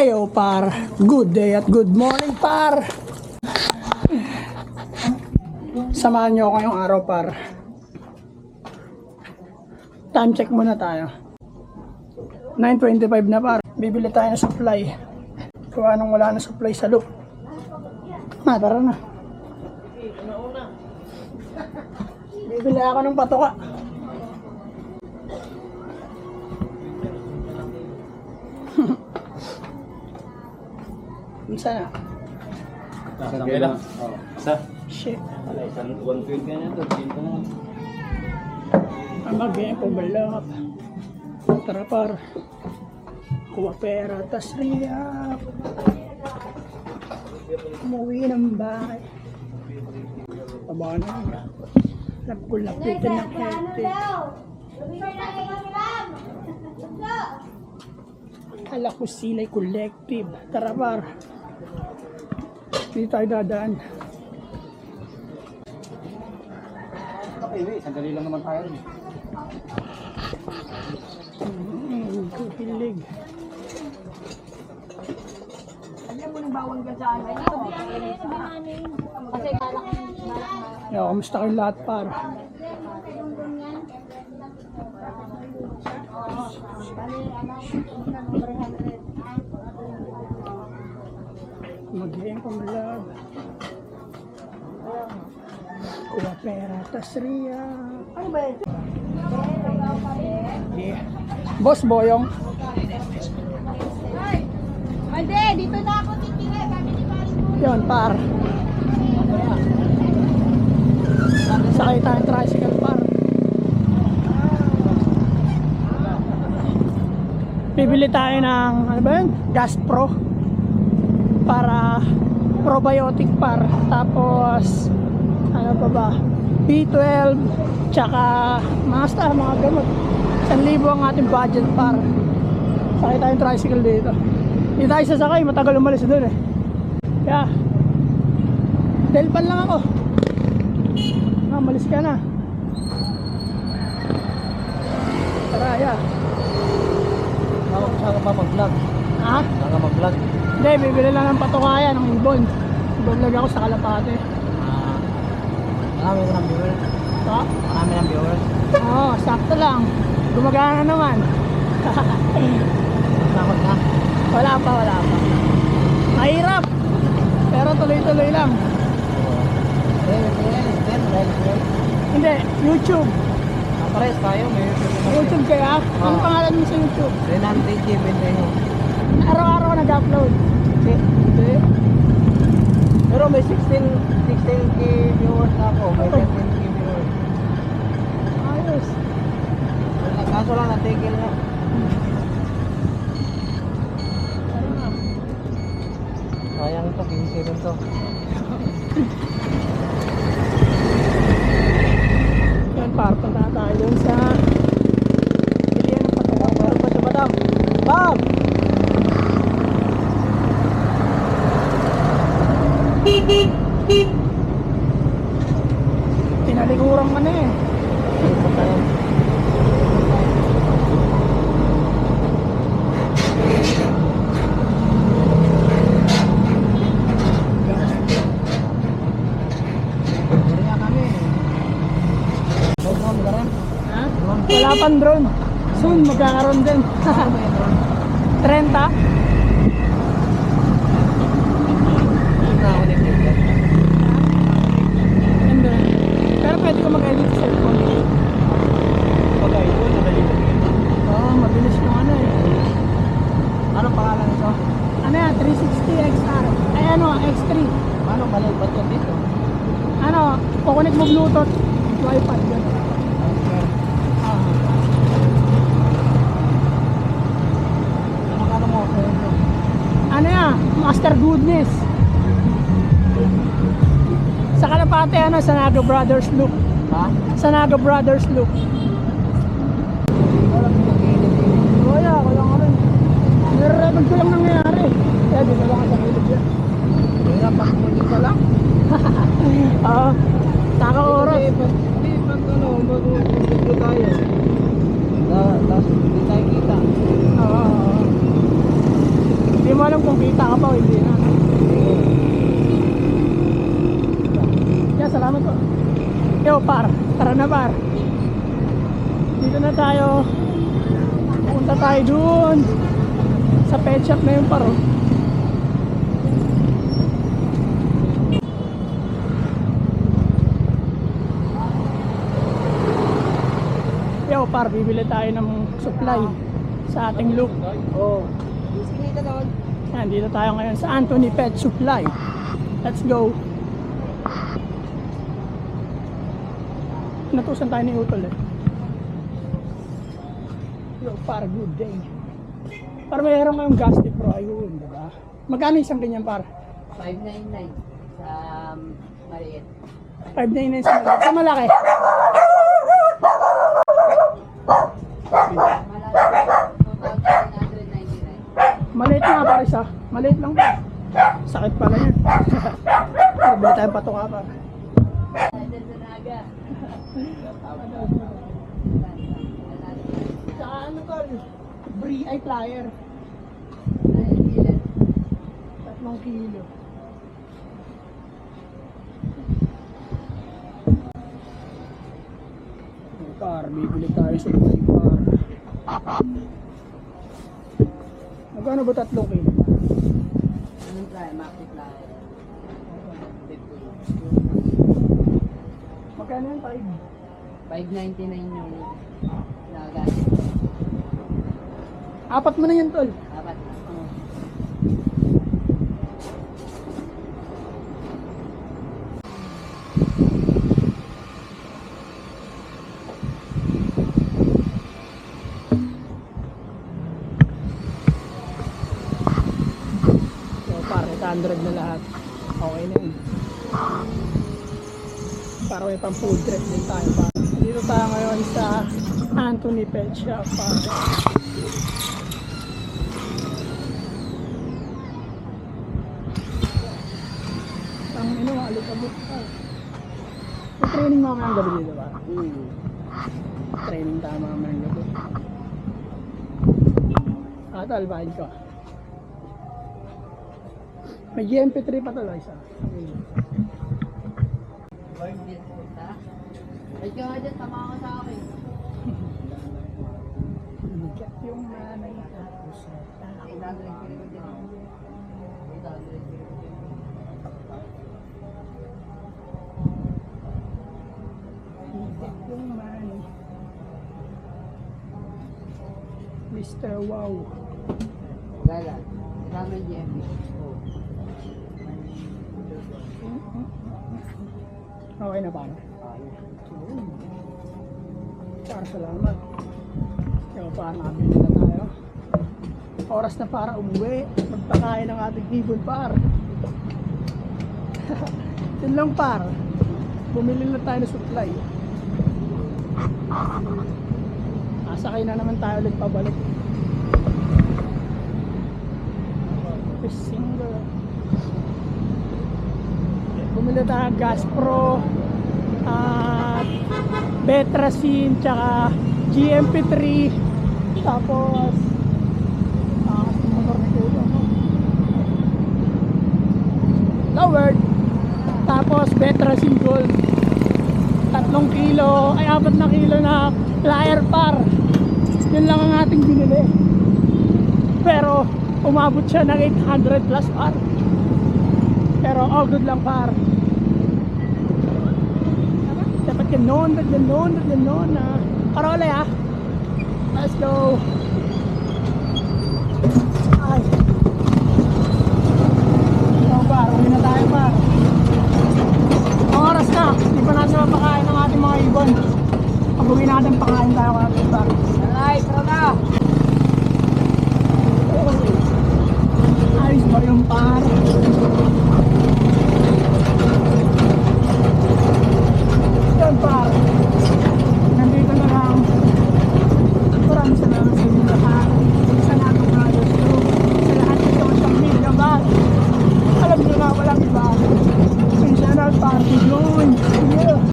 Heyo par, good day at good morning par. Samahan nyo ako ngayong araw par. Time check muna tayo. 9:25 na par. Bibili tayo ng supply. Kung anong wala na supply sa loop. Tara na. Bibili ako ng patoka. Isa na. Isang kailang. Isa. Shit. Isang 120 na ito. Dito na. Ang mag-game po balap. Tara par. Kuha pera. Tas riyak. Umuwi ng bahay. Taba na yun. Lapko-lapitin ng kete. Kala ko sila'y collective. Tara par. Hindi tayo dadaan. Okay, sandali lang naman tayo. Kupilig. Alam mo nang bawang ka sa akin. Kasi balak. Yo, kamusta kayo lahat par? Mag-game pang-vlog. Kuha pera, tas riya. Ano ba yun? Yeah. Boss Boyong. Mande, dito na ako titira. Kami ni Paris mo. Yun, par. Sakay tayong tricycle, par. Bibili tayo ng, ano ba yun? Gas Pro. Para probiotic par. Tapos, ano pa ba? B12. Tsaka, mga gamot. 1,000 ang ating budget par. Sakay tayong tricycle dito. Hindi tayo sasakay, matagal umalis doon eh. Kaya, delpan lang ako. Malis ka na. Tara, ya. Saan ka pa mag-vlog? Ha? Saan ka mag-vlog? Hindi, bibili lang ng patukayan ng ibon. Ibon ako sa Kalapate. Marami ko ng viewers. Ha? Marami ng viewers. Oo, sakto lang. Gumagana naman. Nakot na. Wala pa. Mahirap. Pero tuloy-tuloy lang. Hindi, YouTube. Pares tayo. May YouTube kaya? Ano pangalan mo sa YouTube? Renante Bendejo. Araw-araw ka nag-upload. Hindi. Pero may 16k viewers na ako. May 13k viewers. Ayos. Kaso lang natigil na. Sayang ito, 15 rin to. Yan, punta na tayo dun sa bilihan ng patuka. Meron pa siya, madam. Ma'am! Tinaliguran ka na eh. Ha? Wala pang drone. Soon magkakaroon din. 30? Hindi. Pero pwede ko mag-edit sa cellphone. Oo, mabilis ko ano eh. Anong pangalan ito? Ano yan? 360 XR. Ay ano, X3. Paano malipat yan dito? Ano, kukunik mo Bluetooth. Wi-Fi. Gano'n. Ano mo? Ano yan? Master Goodness. Sa Kalapate, ano, Sanaga Brothers Loop. Ha? Sanaga Brothers Loop. Kaya, wala ka rin. Nire-record ko lang nangyayari. Kaya dito lang sa gilid yan. Hirap ako dito lang. Oo. Taka oras. Hindi, pag ano, mag-video tayo. Tapos hindi tayo kita. Oo. Hindi mo alam kung kita ka pa o hindi na. Yeah, salamat po. Yo, par. Tara na, par. Dito na tayo. Punta tayo dun. Sa pet shop na yung paro. Yo, par. Bibili tayo ng supply sa ating loop. Oo. Yan, dito tayo ngayon sa Anthony Pet Supply. Let's go. Natusan tayo ni Utol eh. Yo, par, good day. Par, mayroon kayong Gasti Pro, ayun, diba? Magkano isang ganyan, par? 599 sa maliit. 599 sa malaki. Sa malaki? Maliit nga, par, isa. Maliit lang pa. Sakit pala yan. Bili tayong patuka, par. Saka ano tol? Brie ay flyer. 3 kilo. Par, bibili tayo sa par. Magkano ba 3 kilo? Anong fly? Maxi fly. Magkano yan, 599 yung nagas. 4 mo na yan, tol. Apat. So, par, 800 na lahat. Okay na yun. Para may pang food trip din tayo, par. Dito tayo ngayon sa Anthony Pet Shop, par. Ang ino, alikabot, par. May training mamayang gabi dito, par. Training tayo mamayang gabi. Tal, bayad ka. May GMP3 pa talo isa. Word din punta. Ay ka nga dyan, tama ka sa akin. Bigat yung nanay tapos Ay, dadalhin ko rin dyan. Ay, dadalhin ko rin dyan. bigat yung nanay. Mr. Wow. Gala. Kasama yung GMP. Oo. Okay na ba? Ayun. Para salamat. Kaya para nakabili na tayo. Oras na para umuwi. Magpakain ng ating ibon, par. Yun lang, par. Bumili na tayo ng supply. Asakay na naman tayo ulit pabalik. Single. Bumili tayo ng Gas Pro at Betracin tsaka GMP3 tapos motor na kulo lowered tapos Betracin Gold 3 kilo ay 4 na kilo na flyer, par. Yun lang ang ating binili, pero umabot siya ng 800 plus, par. Pero all good lang, par. Dapat ganon na. Parole, ha. Let's go.